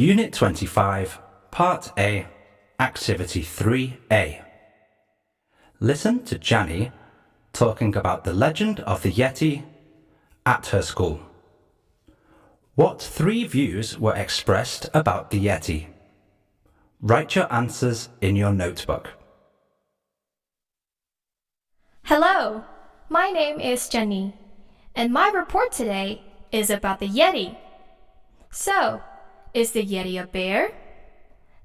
Unit 25, Part A, Activity 3A. Listen to Jani talking about the legend of the Yeti at her school. What 3 views were expressed about the Yeti? Write your answers in your notebook. Hello, my name is Jenny, and my report today is about the Yeti. So, is the Yeti a bear?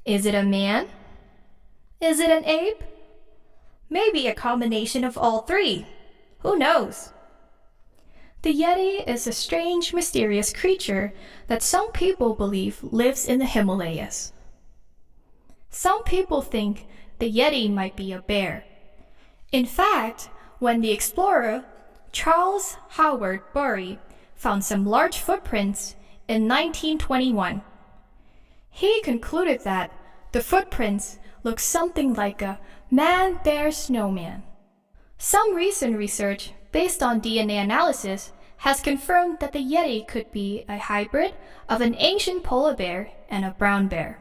Is it a man? Is it an ape? Maybe a combination of all 3. Who knows? The Yeti is a strange, mysterious creature that some people believe lives in the Himalayas. Some people think the Yeti might be a bear. In fact, when the explorer Charles Howard Bury found some large footprints in 1921, he concluded that the footprints looked something like a man-bear-snowman. Some recent research based on DNA analysis has confirmed that the Yeti could be a hybrid of an ancient polar bear and a brown bear.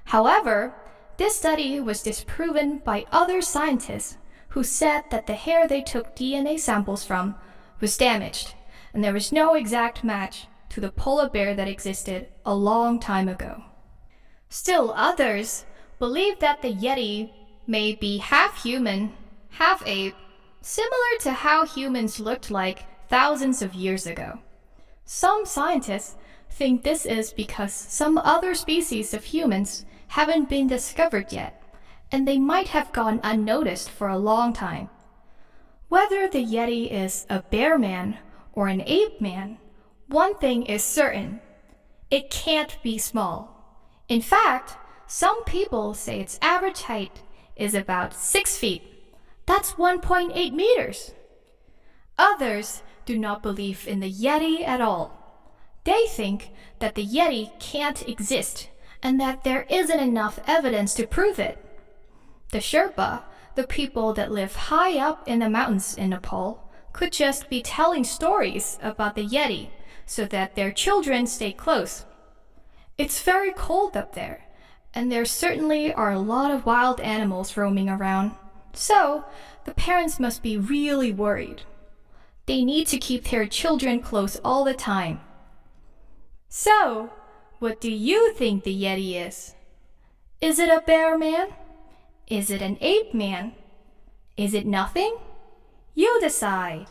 However, this study was disproven by other scientists who said that the hair they took DNA samples from was damaged, and there was no exact match to the polar bear that existed a long time ago. Still others believe that the Yeti may be half human, half ape, similar to how humans looked like thousands of years ago. Some scientists think this is because some other species of humans haven't been discovered yet, and they might have gone unnoticed for a long time. Whether the Yeti is a bear man or an ape man, one thing is certain: it can't be small. In fact, some people say its average height is about 6 feet. That's 1.8 meters. Others do not believe in the Yeti at all. They think that the Yeti can't exist and that there isn't enough evidence to prove it. The Sherpa, the people that live high up in the mountains in Nepal, could just be telling stories about the Yeti so that their children stay close. It's very cold up there, and there certainly are a lot of wild animals roaming around, so the parents must be really worried. They need to keep their children close all the time. So, what do you think the Yeti is? Is it a bear man? Is it an ape man? Is it nothing? You decide.